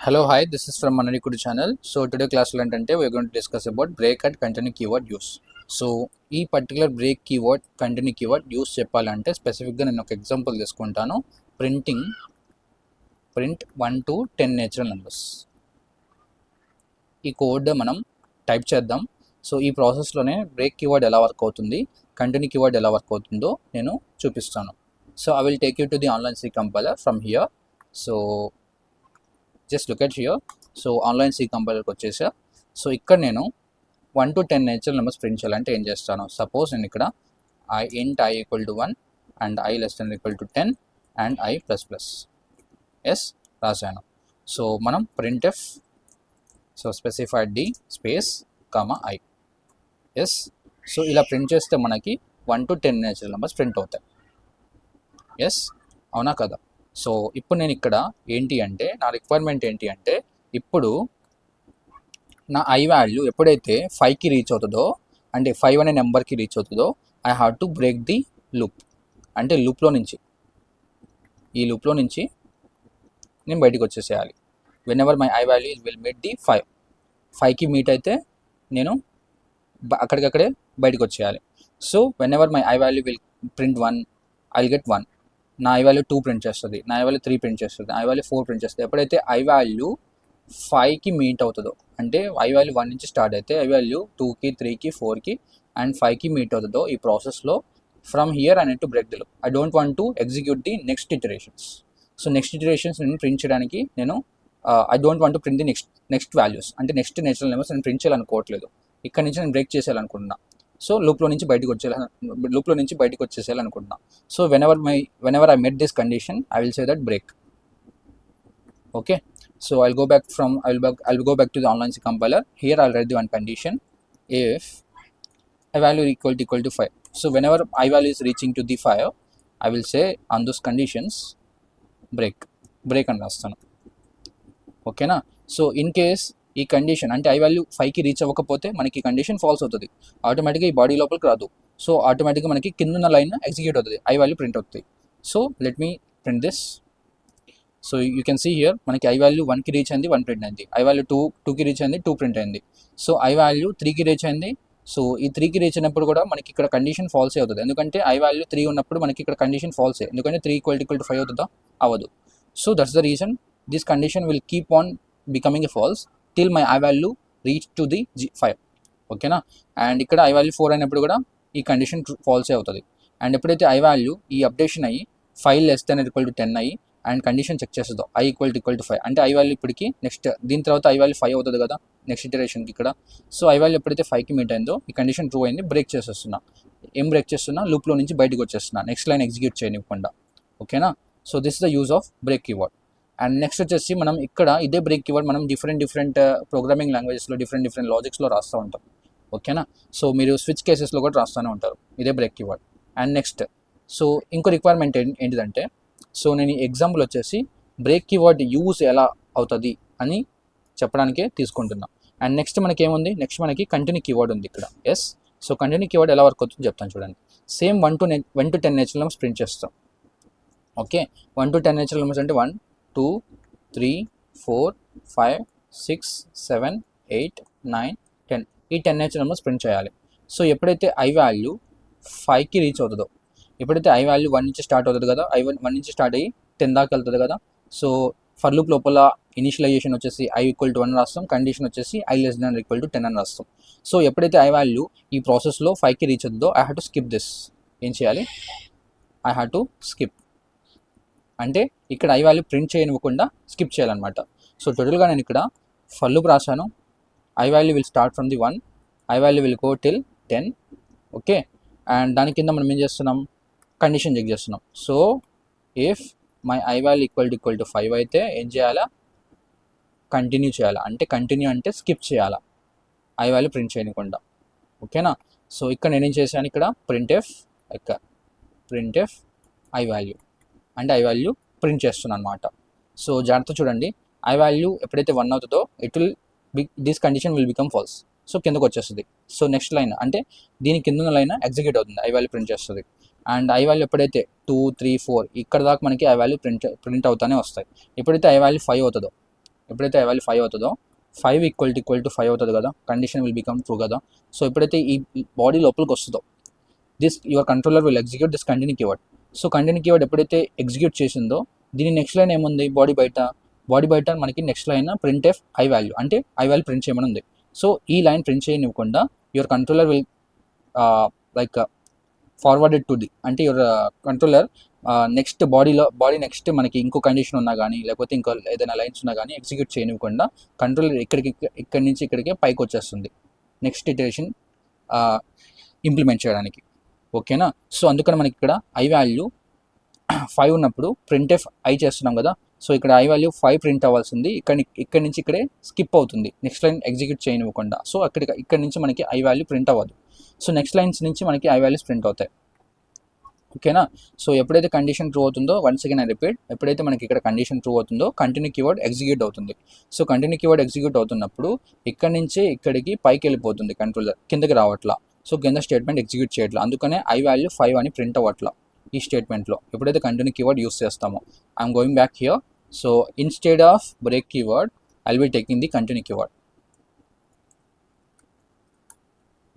Hello, hi, this is from Mananikudu channel. So today class lo entante we are going to discuss about break and continue keyword use. So ఈ particular break keyword continue keyword use చెప్పాలంటే స్పెసిఫిక్గా నేను ఒక example తీసుకుంటాను. Print 1 to 10 natural numbers. ఈ code మనం type చేద్దాం. So ఈ ప్రాసెస్లోనే బ్రేక్ కీవర్డ్ ఎలా వర్క్ అవుతుంది, కంటిన్యూ కీవర్డ్ ఎలా వర్క్ అవుతుందో నేను చూపిస్తాను. So I will take you to the online C compiler from here. So just look at here. So online C కంపైలర్కి వచ్చేసా. సో ఇక్కడ నేను 1 to 10 నేచురల్ నెంబర్స్ ప్రింట్ చేయాలంటే ఏం చేస్తాను, సపోజ్ నేను ఇక్కడ int I equal to 1 and I less than equal to 10 and I plus plus S రాశాను. సో మనం print F so specified D space comma I S. So ఇలా print చేస్తే మనకి 1 to 10 నేచురల్ నెంబర్స్ ప్రింట్ అవుతాయి. Yes, అవునా కదా? So ఇప్పుడు నేను ఇక్కడ ఏంటి అంటే నా రిక్వైర్మెంట్ ఏంటి అంటే ఇప్పుడు నా I వాల్యూ ఎప్పుడైతే 5కి రీచ్ అవుతుందో, అంటే 5 అనే నెంబర్కి రీచ్ అవుతుందో, I have to break the loop. అంటే లూప్లో నుంచి ఈ లూప్లో నుంచి నేను బయటికి వచ్చేసేయాలి. Whenever my I value will meet the 5కి మీట్ అయితే నేను అక్కడికక్కడే బయటకు వచ్చేయాలి. So whenever my I value will print 1, I will get 1. నా I వాల్యూ 2 ప్రింట్ చేస్తుంది, నా I వాల్యూ 3 ప్రింట్ చేస్తుంది, I వాల్యూ 4 ప్రింట్ చేస్తుంది. ఎప్పుడైతే I వాల్యూ 5కి మీట్ అవుతుందో, అంటే I వాల్యూ 1 నుంచి స్టార్ట్ అయితే I వాల్యూ 2కి 3కి 4కి అండ్ 5కి మీట్ అవుతుందో, ఈ ప్రాసెస్లో from here I need to break the loop. I don't want to execute the next iterations. So next iterations నేను ప్రింట్ చేయడానికి నేను I don't want to print the next values, అంటే నెక్స్ట్ నేచురల్ నెంబర్స్ నేను print చేయాలనుకోవట్లేదు. ఇక్కడ నుంచి నేను break చేసేయాలనుకుంటున్నా. సో లూప్లో నుంచి బయటకు వచ్చేసేయాలనుకుంటున్నా. So whenever I met this condition I will say that break. Okay, so I'll go back to the online C compiler. Here I'll write the one condition: if I value equal to 5. So whenever I value is reaching to the 5, I will say on those conditions break అని రాస్తాను. ఓకేనా? So in case ఈ condition అంటే I value 5కి reach అవ్వకపోతే మనకి condition false అవుతుంది. ఆటోమేటిక్గా ఈ బాడీ లోపలికి రాదు. సో ఆటోమేటిక్గా మనకి కింద లైన్ ఎగ్జిక్యూట్ అవుతుంది, I వాల్యూ ప్రింట్ అవుతుంది. So let me print this. So you can see here మనకి I వాల్యూ 1కి రీచ్ అయింది, 1 ప్రింట్ అయింది. I వాల్యూ 2కి రీచ్ అయింది, 2 ప్రింట్ అయింది. సో I వాల్యూ 3కి రీచ్ అయింది. సో ఈ 3కి రీచ్ అయినప్పుడు కూడా మనకి ఇక్కడ కండిషన్ ఫాల్సే అవుతుంది, ఎందుకంటే I వాల్యూ 3 ఉన్నప్పుడు మనకి ఇక్కడ కండిషన్ ఫాల్సే, ఎందుకంటే 3 ఈక్వల్ టు 5 అవుతుందా? అవ్వదు. So that's the reason this condition will keep on becoming a false till my I value reach to the 5. ఓకేనా? అండ్ ఇక్కడ I వాల్యూ 4 అయినప్పుడు కూడా ఈ కండిషన్ ఫాల్సే అవుతుంది. అండ్ ఎప్పుడైతే I వాల్యూ ఈ అప్డేషన్ అయ్యి 5 లెస్ దెన్ ఈక్వల్ టు 10 అయ్యి అండ్ కండిషన్ చెక్ చేస్తుందో I ఈక్వల్ టు 5, అంటే I వాల్యూ ఇప్పటికి నెక్స్ట్ దీని తర్వాత I వాల్యూ 5 అవుతుంది కదా నెక్స్ట్ ఇటరేషన్కి ఇక్కడ. సో I వాల్యూ ఎప్పుడైతే 5కి మీట్ అయిందో ఈ కండిషన్ ట్రూ అయింది, బ్రేక్ చేసేస్తున్నా. ఏం బ్రేక్ చేస్తున్నా? లూప్లో నుంచి బయటకు వచ్చేస్తున్నా, నెక్స్ట్ లైన్ ఎగ్జిక్యూట్ చేయనివ్వకుండా. ఓకేనా? So this is the use of break keyword. And next వచ్చేసి మనం ఇక్కడ ఇదే బ్రేక్ కీవర్డ్ మనం డిఫరెంట్ ప్రోగ్రామింగ్ లాంగ్వేజెస్లో డిఫరెంట్ లాజిక్స్లో రాస్తూ ఉంటాం. ఓకేనా? సో మీరు స్విచ్ కేసెస్లో కూడా రాస్తూనే ఉంటారు ఇదే break keyword. And next so ఇంకో రిక్వైర్మెంట్ ఏంటిదంటే, సో నేను ఈ ఎగ్జాంపుల్ వచ్చేసి బ్రేక్ కీవర్డ్ యూజ్ ఎలా అవుతుంది అని చెప్పడానికే తీసుకుంటున్నా. అండ్ నెక్స్ట్ మనకి ఏముంది, నెక్స్ట్ మనకి కంటిన్యూ కీవర్డ్ ఉంది ఇక్కడ. ఎస్, సో కంటిన్యూ కీవర్డ్ ఎలా వర్క్ అవుతుందో చెప్తాను చూడండి. Same 1 to 10 natural numbers print చేస్తాం. ఓకే, 1 to 10 నేచురల్ నెంబర్స్ అంటే 1 2 3 4 5 6 7 8 9 10 ఈ 10 నేచురల్ నెంబర్స్ ప్రింట్ చేయాలి. సో ఎప్పుడైతే I వాల్యూ 5కి రీచ్ అవుతుందో, ఎప్పుడైతే I వాల్యూ 1 నుంచి స్టార్ట్ అవుతుంది కదా, I1 నుంచి స్టార్ట్ అయ్యి 10 దాకా వెళ్తుంది కదా. సో ఫర్ లూప్ లోపల ఇనిషియలైజేషన్ వచ్చేసి I ఈక్వల్ టు 1 రాస్తాం, కండిషన్ వచ్చేసి I less than equal to 10 అని రాస్తాం. సో ఎప్పుడైతే I వాల్యూ ఈ ప్రాసెస్లో 5కి రీచ్ అవుతుందో I have to skip this. ఏం చేయాలి? ఐ హ్యావ్ టు స్కిప్, అంటే ఇక్కడ I వాల్యూ ప్రింట్ చేయనివ్వకుండా స్కిప్ చేయాలన్నమాట. సో టోటల్గా నేను ఇక్కడ ఫర్ లూప్ రాశాను. I value will start from the 1, I value will go till 10. Okay, and దాని కింద మనం ఏం చేస్తున్నాం, కండిషన్ చెక్ చేస్తున్నాం. So if my I value equal to 5 అయితే ఏం చేయాలా, కంటిన్యూ చేయాలా, అంటే కంటిన్యూ అంటే స్కిప్ చేయాలా, I వాల్యూ ప్రింట్ చేయకుండా. ఓకేనా? సో ఇక్కడ నేనేం చేశాను, ఇక్కడ ప్రింట్ ఎఫ్ I వాల్యూ అంటే I వాల్యూ ప్రింట్ చేస్తున్నాను అనమాట. సో జాగ్రత్త చూడండి, I వాల్యూ ఎప్పుడైతే 1 అవుతుందో this condition will become false. So కిందకు వచ్చేస్తుంది. సో నెక్స్ట్ లైన్ అంటే దీని కింద లైన్ ఎగ్జిక్యూట్ అవుతుంది, I వాల్యూ ప్రింట్ చేస్తుంది. అండ్ I వాల్యూ ఎప్పుడైతే 2 3 4 ఇక్కడ దాకా మనకి I వాల్యూ ప్రింట్ అవుతానే వస్తాయి. ఎప్పుడైతే I వాల్యూ 5 అవుతుందో ఎప్పుడైతే ఐ వాల్యూ 5 అవుతుందో 5 ఈక్వల్ టు 5 అవుతుంది కదా, కండిషన్ విల్ బికమ్ ట్రూ కదా. సో ఎప్పుడైతే ఈ బాడీ లోపలికి వస్తుందో this your controller will execute this continue keyword. So continue keyword ఎప్పుడైతే ఎగ్జిక్యూట్ చేసిందో దీని నెక్స్ట్ లైన్ ఏముంది, బాడీ బయట మనకి next line print F I value, అంటే ఐ వాల్యూ ప్రింట్ చేయమని ఉంది. సో ఈ లైన్ ప్రింట్ చేయనివ్వకుండా your controller will like forwarded to the, అంటే your controller next body next మనకి ఇంకో కండిషన్ ఉన్నా కానీ లేకపోతే ఇంకో ఏదైనా లైన్స్ ఉన్నా కానీ ఎగ్జిక్యూట్ చేయనివ్వకుండా కంట్రోలర్ ఇక్కడి నుంచి ఇక్కడికి పైకి వచ్చేస్తుంది నెక్స్ట్ ఇటరేషన్ ఇంప్లిమెంట్ చేయడానికి. ఓకేనా. సో అందుకని మనకి ఇక్కడ ఐ వాల్యూ 5 ఉన్నప్పుడు ప్రింట్ ఎఫ్ ఐ చేస్తున్నాం కదా. సో ఇక్కడ ఐ వాల్యూ 5 ప్రింట్ అవ్వాల్సింది ఇక్కడి నుంచి ఇక్కడే స్కిప్ అవుతుంది, నెక్స్ట్ లైన్ ఎగ్జిక్యూట్ చేయనివ్వకుండా. సో ఇక్కడ నుంచి మనకి ఐ వాల్యూ ప్రింట్ అవ్వదు. సో నెక్స్ట్ లైన్స్ నుంచి మనకి ఐ వాల్యూస్ ప్రింట్ అవుతాయి. ఓకేనా. సో ఎప్పుడైతే కండిషన్ ట్రూ అవుతుందో, వన్స్ అగైన్ ఐ రిపీట్, ఎప్పుడైతే మనకి ఇక్కడ కండిషన్ ట్రూ అవుతుందో కంటిన్యూ కీవర్డ్ ఎగ్జిక్యూట్ అవుతుంది. సో కంటిన్యూ కీవర్డ్ ఎగ్జిక్యూట్ అవుతున్నప్పుడు ఇక్కడి నుంచి ఇక్కడికి పైకి వెళ్ళిపోతుంది కంట్రోలర్, కిందకి రావట్లా. సో కింద స్టేట్మెంట్ ఎగ్జిక్యూట్ చేయట్లా, అందుకనే ఐ వాల్యూ 5 అని ప్రింట్ అవ్వట్లా ఈ స్టేట్మెంట్లో ఎప్పుడైతే కంటిన్యూ కీవర్డ్ యూస్ చేస్తామో. I'm going back here. So instead of break keyword I will be taking the continue keyword.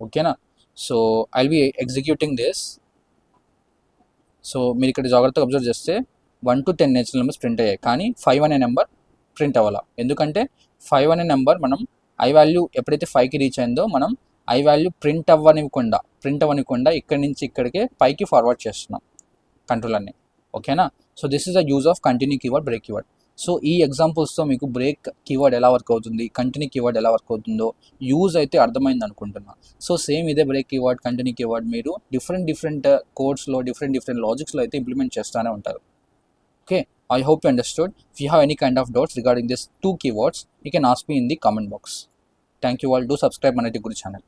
ఓకేనా. So I will be executing this. So మీరు ఇక్కడ జాగ్రత్తగా అబ్జర్వ్ చేస్తే 1 to 10 నేచురల్ నెంబర్స్ ప్రింట్ అయ్యాయి, కానీ 5 అనే number print అవ్వాలా. ఎందుకంటే 5 అనే నెంబర్ మనం ఐ వాల్యూ ఎప్పుడైతే 5కి రీచ్ అయిందో మనం ఐ వాల్యూ ప్రింట్ అవ్వనివ్వకుండా ఇక్కడి నుంచి ఇక్కడికే పైకి ఫార్వర్డ్ చేస్తున్నాం కంట్రోలర్ని. ఓకేనా. So this is the use of continue keyword, break keyword. So ఈ ఎగ్జాంపుల్స్తో మీకు బ్రేక్ కీవర్డ్ ఎలా వర్క్ అవుతుంది, కంటిన్యూ కీవర్డ్ ఎలా వర్క్ అవుతుందో యూజ్ అయితే అర్థమైంది అనుకుంటున్నా. సో సేమ్ ఇదే బ్రేక్ కీవర్డ్, కంటిన్యూ కీవర్డ్ మీరు డిఫరెంట్ కోడ్స్లో డిఫరెంట్ లాజిక్స్లో అయితే ఇంప్లిమెంట్ చేస్తూనే ఉంటారు. Okay, I hope you understood. If you have any kind of doubts regarding these two keywords, you can ask me in the comment box. Thank you all. Do subscribe Money Guru channel.